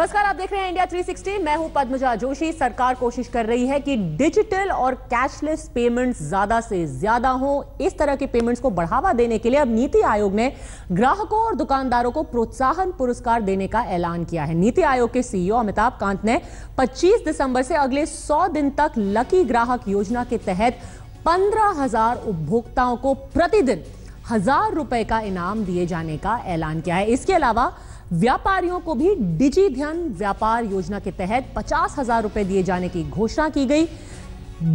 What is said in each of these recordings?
नमस्कार, आप देख रहे हैं इंडिया 360। मैं हूं पद्मजा जोशी। सरकार कोशिश कर रही है कि डिजिटल और कैशलेस पेमेंट्स ज्यादा से ज्यादा हों। इस तरह के पेमेंट्स को बढ़ावा देने के लिए अब नीति आयोग ने ग्राहकों और दुकानदारों को प्रोत्साहन पुरस्कार देने का ऐलान किया है। नीति आयोग के सीईओ अमिताभ कांत ने 25 दिसंबर से अगले 100 दिन तक लकी ग्राहक योजना के तहत 15,000 उपभोक्ताओं को प्रतिदिन 1,000 रुपए का इनाम दिए जाने का ऐलान किया है। इसके अलावा व्यापारियों को भी डिजी धन व्यापार योजना के तहत 50,000 रुपए दिए जाने की घोषणा की गई।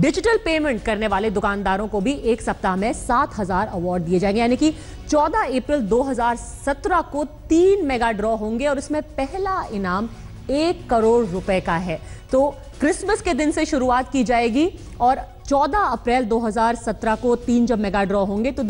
डिजिटल पेमेंट करने वाले दुकानदारों को भी एक सप्ताह में 7,000 अवार्ड दिए जाएंगे। यानी कि 14 अप्रैल 2017 को 3 मेगा ड्रॉ होंगे और इसमें पहला इनाम 1 करोड़ रुपए का है। तो क्रिसमस के दिन से शुरुआत की जाएगी और 14 अप्रैल 2017 को 3 जब मेगा ड्रॉ होंगे तो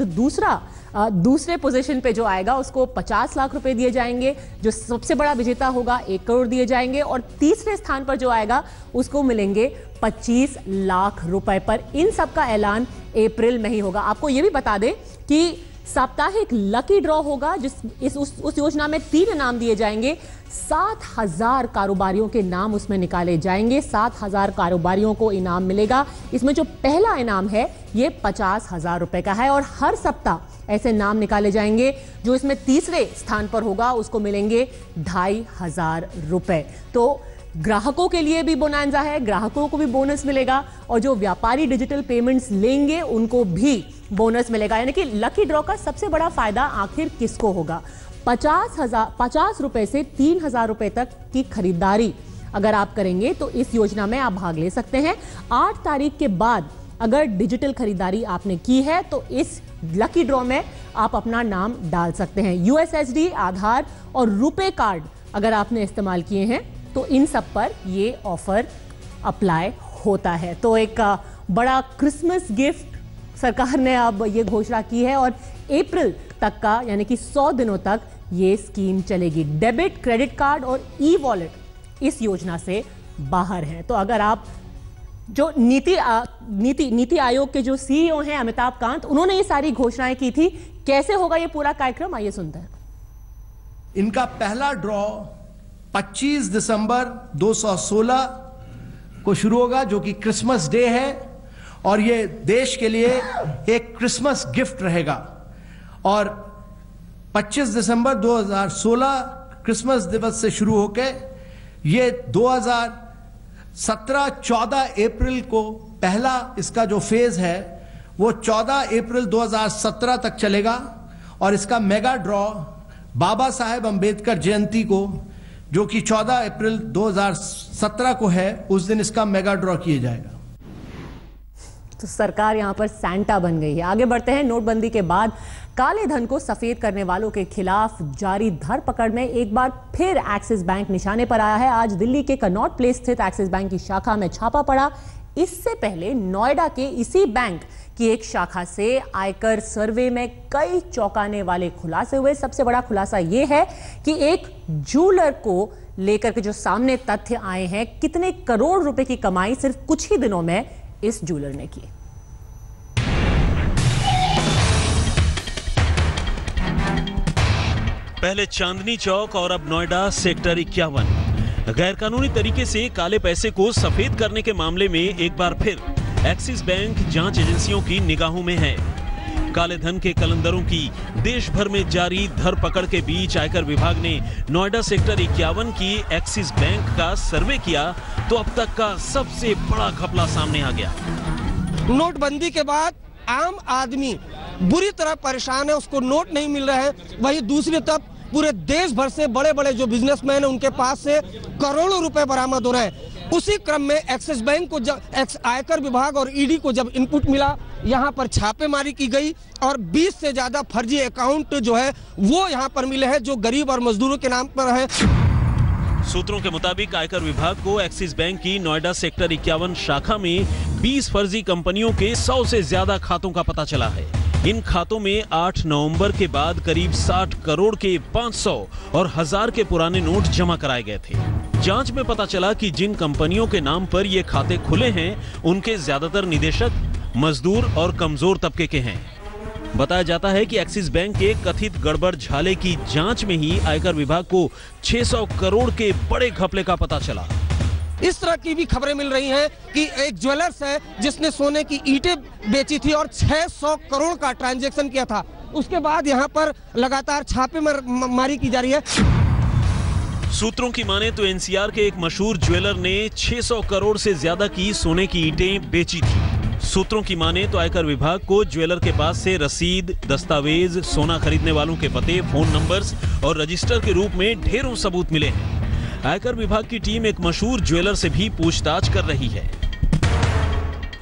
दूसरे पोजीशन पे जो आएगा उसको 50 लाख रुपए दिए जाएंगे। जो सबसे बड़ा विजेता होगा 1 करोड़ दिए जाएंगे और तीसरे स्थान पर जो आएगा उसको मिलेंगे 25 लाख रुपए। पर इन सब का ऐलान अप्रैल में ही होगा। आपको यह भी बता दें कि साप्ताहिक लकी ड्रॉ होगा उस योजना में 3 इनाम दिए जाएंगे। 7,000 कारोबारियों के नाम उसमें निकाले जाएंगे। 7,000 कारोबारियों को इनाम मिलेगा। इसमें जो पहला इनाम है ये 50,000 रुपए का है और हर सप्ताह ऐसे नाम निकाले जाएंगे। जो इसमें तीसरे स्थान पर होगा उसको मिलेंगे 2,500 रुपए। तो ग्राहकों के लिए भी बोनांजा है, ग्राहकों को भी बोनस मिलेगा और जो व्यापारी डिजिटल पेमेंट्स लेंगे उनको भी बोनस मिलेगा। यानी कि लकी ड्रॉ का सबसे बड़ा फायदा आखिर किसको होगा? 50 रुपए से 3,000 रुपए तक की खरीदारी अगर आप करेंगे तो इस योजना में आप भाग ले सकते हैं। 8 तारीख के बाद अगर डिजिटल खरीदारी आपने की है तो इस लकी ड्रॉ में आप अपना नाम डाल सकते हैं। यूएसएसडी, आधार और रुपे कार्ड अगर आपने इस्तेमाल किए हैं तो इन सब पर ये ऑफर अप्लाई होता है। तो एक बड़ा क्रिसमस गिफ्ट सरकार ने अब ये घोषणा की है और अप्रैल तक का यानी कि 100 दिनों तक ये स्कीम चलेगी। डेबिट, क्रेडिट कार्ड और ई वॉलेट इस योजना से बाहर हैं। तो अगर आप जो नीति आयोग के जो सीईओ हैं अमिताभ कांत, उन्होंने ये सारी घोषणाएं की थी। कैसे होगा ये पूरा कार्यक्रम, आइए सुनते हैं। इनका पहला ड्रॉ 25 दिसंबर 2016 को शुरू होगा जो कि क्रिसमस डे है और ये देश के लिए एक क्रिसमस गिफ्ट रहेगा। और 25 दिसंबर 2016 क्रिसमस दिवस से शुरू होकर ये 2017 14 अप्रैल को पहला इसका जो फेज है वो 14 अप्रैल 2017 तक चलेगा और इसका मेगा ड्रॉ बाबा साहेब अंबेडकर जयंती को जो कि 14 अप्रैल 2017 को है उस दिन इसका मेगा ड्रॉ किया जाएगा। तो सरकार यहां पर सैंटा बन गई है। आगे बढ़ते हैं। नोटबंदी के बाद काले धन को सफेद करने वालों के खिलाफ जारी धरपकड़ में एक बार फिर एक्सिस बैंक निशाने पर आया है। आज दिल्ली के कनॉट प्लेस स्थित एक्सिस बैंक की शाखा में छापा पड़ा। इससे पहले नोएडा के इसी बैंक की एक शाखा से आयकर सर्वे में कई चौंकाने वाले खुलासे हुए। सबसे बड़ा खुलासा यह है कि एक जूलर को लेकर के जो सामने तथ्य आए हैं, कितने करोड़ रुपए की कमाई सिर्फ कुछ ही दिनों में इस जूलर ने की। पहले चांदनी चौक और अब नोएडा सेक्टर 51 गैरकानूनी तरीके से काले पैसे को सफेद करने के मामले में एक बार फिर एक्सिस बैंक जांच एजेंसियों की निगाहों में है। काले धन के कलंदरों की देश भर में जारी धरपकड़ के बीच आयकर विभाग ने नोएडा सेक्टर 51 की एक्सिस बैंक का सर्वे किया तो अब तक का सबसे बड़ा घपला सामने आ गया। नोटबंदी के बाद आम आदमी बुरी तरह परेशान है, उसको नोट नहीं मिल रहे हैं। वहीं दूसरी तरफ पूरे देश भर से बड़े बड़े जो बिजनेसमैन हैं उनके पास से करोड़ों रुपए बरामद हो रहे हैं। उसी क्रम में एक्सिस बैंक को जब आयकर विभाग और ईडी को जब इनपुट मिला, यहाँ पर छापेमारी की गई और 20 से ज्यादा फर्जी अकाउंट जो है वो यहाँ पर मिले हैं जो गरीब और मजदूरों के नाम पर है। सूत्रों के मुताबिक आयकर विभाग को एक्सिस बैंक की नोएडा सेक्टर 51 शाखा में 20 फर्जी कंपनियों के 100 से ज्यादा खातों का पता चला है। इन खातों में 8 नवंबर के बाद करीब 60 करोड़ के 500 और 1000 के पुराने नोट जमा कराए गए थे। जांच में पता चला कि जिन कंपनियों के नाम पर ये खाते खुले हैं उनके ज्यादातर निदेशक मजदूर और कमजोर तबके के हैं। बताया जाता है कि एक्सिस बैंक के कथित गड़बड़ झाले की जांच में ही आयकर विभाग को 600 करोड़ के बड़े घपले का पता चला। इस तरह की भी खबरें मिल रही हैं कि एक ज्वेलर्स है जिसने सोने की ईंटें बेची थी और 600 करोड़ का ट्रांजैक्शन किया था। उसके बाद यहां पर लगातार छापेमारी की जा रही है। सूत्रों की माने तो एनसीआर के एक मशहूर ज्वेलर ने 600 करोड़ से ज्यादा की सोने की ईंटें बेची थी। सूत्रों की माने तो आयकर विभाग को ज्वेलर के पास से रसीद, दस्तावेज, सोना खरीदने वालों के पते, फोन नंबर्स और रजिस्टर के रूप में ढेरों सबूत मिले हैं। आयकर विभाग की टीम एक मशहूर ज्वेलर से भी पूछताछ कर रही है।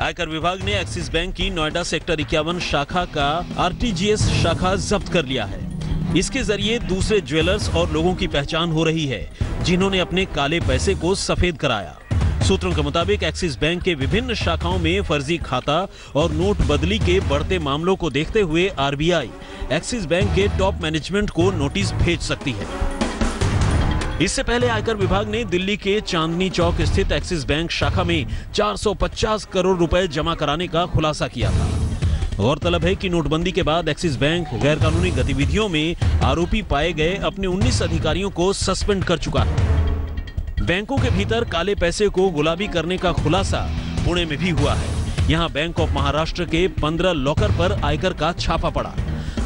आयकर विभाग ने एक्सिस बैंक की नोएडा सेक्टर 51 शाखा का आरटीजीएस शाखा जब्त कर लिया है। इसके जरिए दूसरे ज्वेलर्स और लोगों की पहचान हो रही है जिन्होंने अपने काले पैसे को सफेद कराया। सूत्रों के मुताबिक एक्सिस बैंक के विभिन्न शाखाओं में फर्जी खाता और नोट बदली के बढ़ते मामलों को देखते हुए आरबीआई एक्सिस बैंक के टॉप मैनेजमेंट को नोटिस भेज सकती है। इससे पहले आयकर विभाग ने दिल्ली के चांदनी चौक स्थित एक्सिस बैंक शाखा में 450 करोड़ रुपए जमा कराने का खुलासा किया था। गौरतलब है कि नोटबंदी के बाद एक्सिस बैंक गैरकानूनी गतिविधियों में आरोपी पाए गए अपने 19 अधिकारियों को सस्पेंड कर चुका है। बैंकों के भीतर काले पैसे को गुलाबी करने का खुलासा पुणे में भी हुआ है। यहाँ बैंक ऑफ महाराष्ट्र के 15 लॉकर पर आयकर का छापा पड़ा।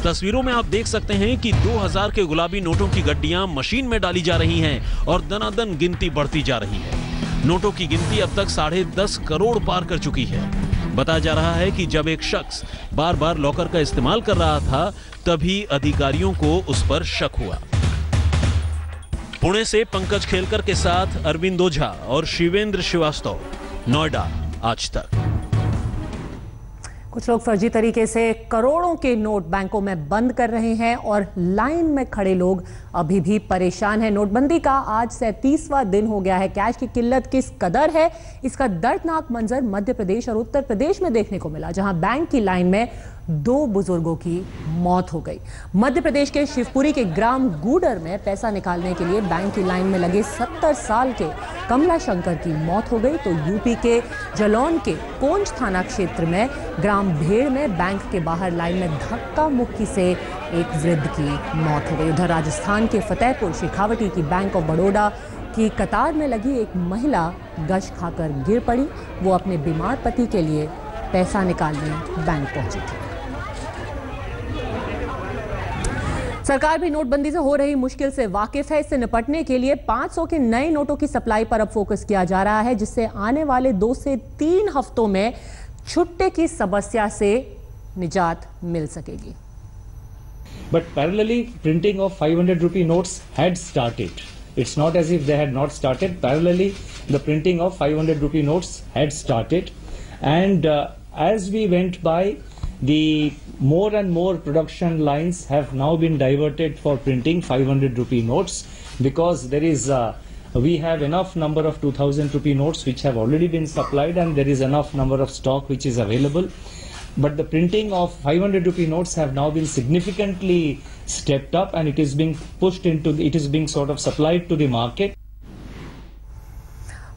तस्वीरों में आप देख सकते हैं कि 2000 के गुलाबी नोटों की गड्डियां मशीन में डाली जा रही हैं और दनादन गिनती बढ़ती जा रही है। नोटों की गिनती अब तक 10.5 करोड़ पार कर चुकी है। बताया जा रहा है कि जब एक शख्स बार बार लॉकर का इस्तेमाल कर रहा था तभी अधिकारियों को उस पर शक हुआ। पुणे से पंकज खेलकर के साथ अरविंद ओझा और शिवेंद्र श्रीवास्तव, नोएडा, आज तक। कुछ लोग फर्जी तरीके से करोड़ों के नोट बैंकों में बंद कर रहे हैं और लाइन में खड़े लोग अभी भी परेशान हैं। नोटबंदी का आज 37वां दिन हो गया है। कैश की किल्लत किस कदर है, इसका दर्दनाक मंजर मध्य प्रदेश और उत्तर प्रदेश में देखने को मिला, जहां बैंक की लाइन में 2 बुजुर्गों की मौत हो गई। मध्य प्रदेश के शिवपुरी के ग्राम गूडर में पैसा निकालने के लिए बैंक की लाइन में लगे 70 साल के कमला शंकर की मौत हो गई, तो यूपी के जलौन के कोंज थाना क्षेत्र में ग्राम भेड़ में बैंक के बाहर लाइन में धक्का मुक्की से एक वृद्ध की मौत हो गई। उधर राजस्थान के फतेहपुर शेखावटी की बैंक ऑफ बड़ौदा की कतार में लगी एक महिला गश खाकर गिर पड़ी। वो अपने बीमार पति के लिए पैसा निकालने बैंक पहुंची थी। सरकार भी नोटबंदी से हो रही मुश्किल से वाकिफ है। इससे निपटने के लिए 500 के नए नोटों की सप्लाई पर अब फोकस किया जा रहा है, जिससे आने वाले 2 से 3 हफ्तों में छुट्टे की समस्या से निजात मिल सकेगी। But parallelly, printing of 500 rupee notes had started. It's not as if they had not started. Parallelly, the printing of 500 rupee notes had started, and as we went by, the more and more production lines have now been diverted for printing 500 rupee notes, because there is we have enough number of 2000 rupee notes which have already been supplied, and there is enough number of stock which is available. But the printing of 500 rupee notes have now been significantly stepped up, and it is being pushed into it is being sort of supplied to the market.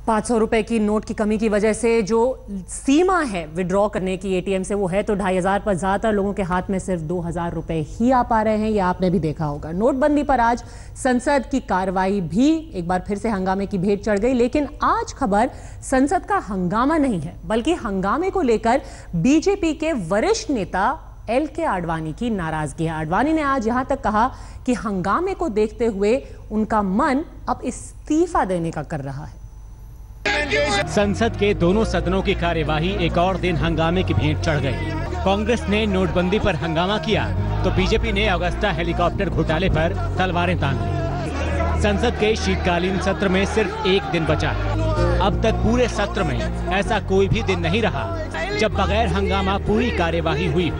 500 रुपए की note की कमी की वजह से जो सीमा है withdraw करने की एटीएम से वो है तो 2500 पर, ज्यादातर लोगों के हाथ में सिर्फ 2000 रुपए ही आ पा रहे हैं। ये आपने भी देखा होगा। नोटबंदी पर आज संसद की कार्रवाई भी एक बार फिर से हंगामे की भेंट चढ़ गई, लेकिन आज खबर संसद का हंगामा नहीं है, बल्कि हंगामे को लेकर बीजेपी के वरिष्ठ नेता LK आडवाणी की नाराजगी है। आडवाणी ने आज यहां तक कहा कि हंगामे को देखते हुए उनका मन अब इस्तीफा देने का कर रहा है। संसद के दोनों सदनों की कार्यवाही एक और दिन हंगामे की भेंट चढ़ गई। कांग्रेस ने नोटबंदी पर हंगामा किया तो बीजेपी ने अगस्ता हेलीकॉप्टर घोटाले पर तलवारें तान ली। संसद के शीतकालीन सत्र में सिर्फ एक दिन बचा है। अब तक पूरे सत्र में ऐसा कोई भी दिन नहीं रहा जब बगैर हंगामा पूरी कार्यवाही हुई।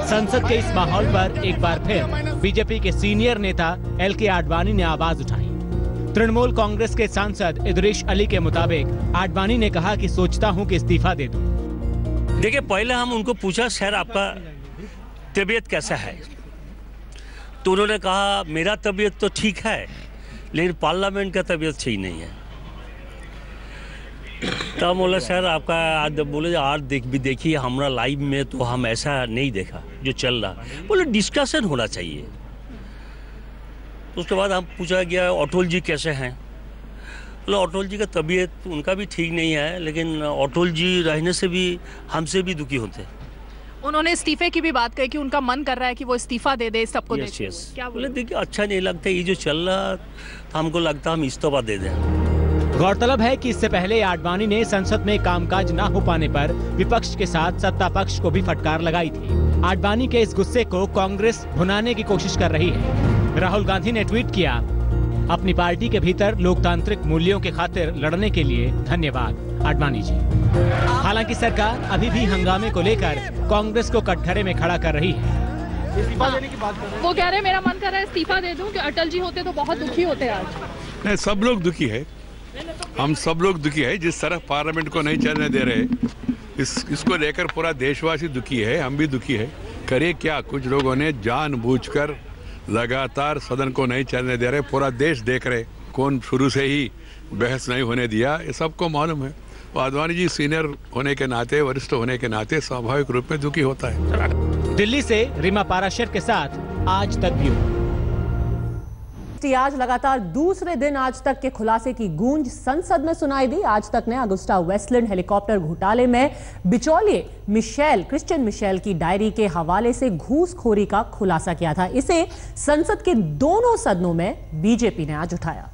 संसद के इस माहौल पर एक बार फिर बीजेपी के सीनियर नेता LK आडवाणी ने आवाज उठाई। तृणमूल कांग्रेस के सांसद इदरीश अली के मुताबिक आडवाणी ने कहा कि सोचता हूं कि इस्तीफा दे दूं। देखिए, पहले हम उनको पूछा सर आपका तबीयत कैसा है, तो उन्होंने कहा मेरा तबीयत तो ठीक है लेकिन पार्लियामेंट का तबीयत सही नहीं है। तब बोले सर आपका आज बोले आज देखिए हमारा लाइव में तो हम ऐसा नहीं देखा। जो चल रहा, बोले डिस्कशन होना चाहिए। उसके बाद हम पूछा गया अटल जी कैसे हैं, बोले अटल जी का तबीयत उनका भी ठीक नहीं है, लेकिन अटल जी रहने से भी हमसे भी दुखी होते हैं। उन्होंने इस्तीफे की भी बात कही कि उनका मन कर रहा है कि वो इस्तीफा दे दे सबको। यस क्या बोले, देखिए अच्छा नहीं लगता ये जो चल रहा, हमको लगता हम इस्तीफा दे दें। गौरतलब है कि इससे पहले आडवाणी ने संसद में कामकाज न हो पाने पर विपक्ष के साथ सत्ता पक्ष को भी फटकार लगाई थी। आडवाणी के इस गुस्से को कांग्रेस भुनाने की कोशिश कर रही है। राहुल गांधी ने ट्वीट किया, अपनी पार्टी के भीतर लोकतांत्रिक मूल्यों के खातिर लड़ने के लिए धन्यवाद आडवाणी जी। हालांकि सरकार अभी भी हंगामे को लेकर कांग्रेस को कटघरे में खड़ा कर रही है। इस्तीफा देने की बात कर रहे हैं। वो कह रहे हैं मेरा मन कर रहा है इस्तीफा दे दूं, कि अटल जी होते तो बहुत दुखी होते आज। नहीं, सब लोग दुखी है, हम सब लोग दुखी है। जिस तरह पार्लियामेंट को नहीं चलने दे रहे, इसको लेकर पूरा देशवासी दुखी है, हम भी दुखी है। करे क्या, कुछ लोगों ने जानबूझकर लगातार सदन को नहीं चलने दे रहे, पूरा देश देख रहे, कौन शुरू से ही बहस नहीं होने दिया, ये सबको मालूम है। आडवाणी जी सीनियर होने के नाते, वरिष्ठ होने के नाते स्वाभाविक रूप में दुखी होता है। दिल्ली से रीमा पाराशर के साथ आज तक ब्यूरो। आज लगातार दूसरे दिन आज तक के खुलासे की गूंज संसद में सुनाई दी। आज तक ने अगुस्टा वेस्टलैंड हेलीकॉप्टर घोटाले में बिचौलिए क्रिश्चियन मिशेल की डायरी के हवाले से घूसखोरी का खुलासा किया था। इसे संसद के दोनों सदनों में बीजेपी ने आज उठाया।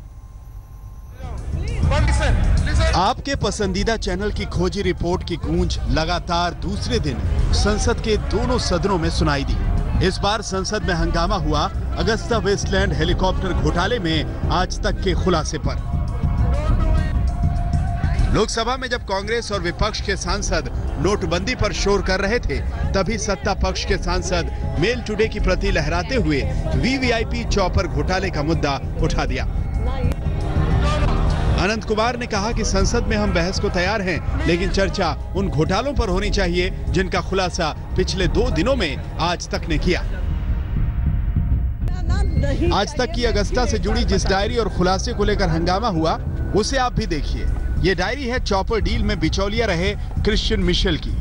आपके पसंदीदा चैनल की खोजी रिपोर्ट की गूंज लगातार दूसरे दिन संसद के दोनों सदनों में सुनाई दी। इस बार संसद में हंगामा हुआ अगस्ता वेस्टलैंड हेलीकॉप्टर घोटाले में आज तक के खुलासे पर। लोकसभा में जब कांग्रेस और विपक्ष के सांसद नोटबंदी पर शोर कर रहे थे, तभी सत्ता पक्ष के सांसद मेल टुडे की प्रति लहराते हुए वीवीआईपी चॉपर घोटाले का मुद्दा उठा दिया। अनंत कुमार ने कहा कि संसद में हम बहस को तैयार हैं, लेकिन चर्चा उन घोटालों पर होनी चाहिए जिनका खुलासा पिछले 2 दिनों में आज तक ने किया। आज तक की अगस्ता से जुड़ी जिस डायरी और खुलासे को लेकर हंगामा हुआ, उसे आप भी देखिए। ये डायरी है चॉपर डील में बिचौलिया रहे क्रिश्चियन मिशेल की।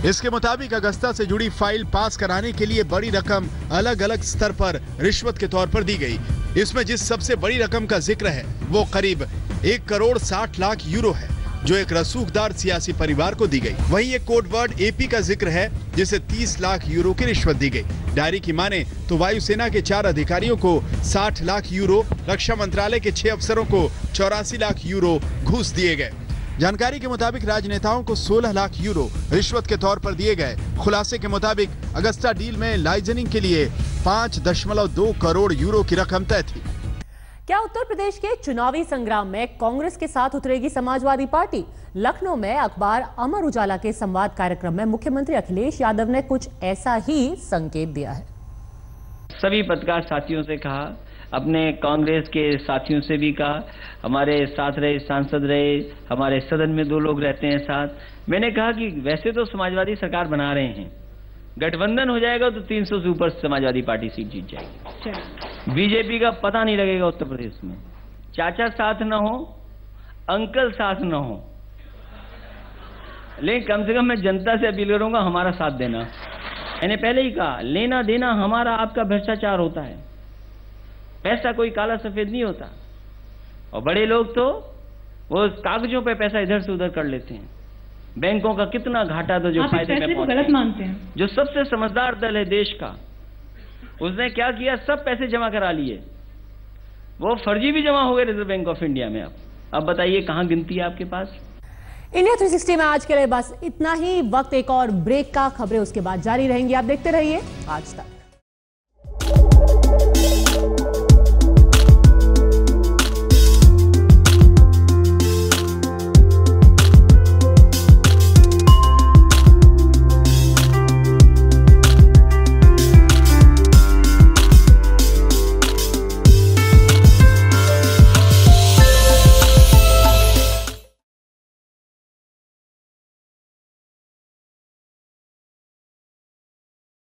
इसके मुताबिक अगस्ता से जुड़ी फाइल पास कराने के लिए बड़ी रकम अलग अलग स्तर पर रिश्वत के तौर पर दी गई। इसमें जिस सबसे बड़ी रकम का जिक्र है वो करीब 1 करोड़ 60 लाख यूरो है, जो एक रसूखदार सियासी परिवार को दी गई। वहीं एक कोड वर्ड एपी का जिक्र है, जिसे 30 लाख यूरो की रिश्वत दी गई। डायरी की माने तो वायुसेना के 4 अधिकारियों को 60 लाख यूरो, रक्षा मंत्रालय के 6 अफसरों को 84 लाख यूरो घूस दिए गए। जानकारी के मुताबिक राजनेताओं को 16 लाख यूरो रिश्वत के तौर पर दिए गए। खुलासे के मुताबिक अगस्ता डील में लाइजनिंग के लिए 5.2 करोड़ यूरो की रकम तय थी। क्या उत्तर प्रदेश के चुनावी संग्राम में कांग्रेस के साथ उतरेगी समाजवादी पार्टी? लखनऊ में अखबार अमर उजाला के संवाद कार्यक्रम में मुख्यमंत्री अखिलेश यादव ने कुछ ऐसा ही संकेत दिया है। सभी पत्रकार साथियों से कहा, अपने कांग्रेस के साथियों से भी कहा, हमारे साथ रहे सांसद रहे, हमारे सदन में 2 लोग रहते हैं साथ। मैंने कहा कि वैसे तो समाजवादी सरकार बना रहे हैं, गठबंधन हो जाएगा तो 300 से ऊपर समाजवादी पार्टी सीट जीत जाएगी। बीजेपी का पता नहीं लगेगा उत्तर प्रदेश में। चाचा साथ न हो, अंकल साथ न हो, लेकिन कम से कम मैं जनता से अपील करूंगा हमारा साथ देना। मैंने पहले ही कहा, लेना देना हमारा आपका भ्रष्टाचार होता है, पैसा कोई काला सफेद नहीं होता। और बड़े लोग तो वो कागजों पे पैसा इधर से उधर कर लेते हैं। बैंकों का कितना घाटा था जो फायदे में पहुंचे। गलत मानते हैं। जो सबसे समझदार दल है देश का, उसने क्या किया, सब पैसे जमा करा लिए। वो फर्जी भी जमा हो गए रिजर्व बैंक ऑफ इंडिया में। अब बताइए कहां गिनती है आपके पास। इंडिया 360 में आज के लिए बस इतना ही। वक्त एक और ब्रेक का, खबरें उसके बाद जारी रहेंगी। आप देखते रहिए आज तक।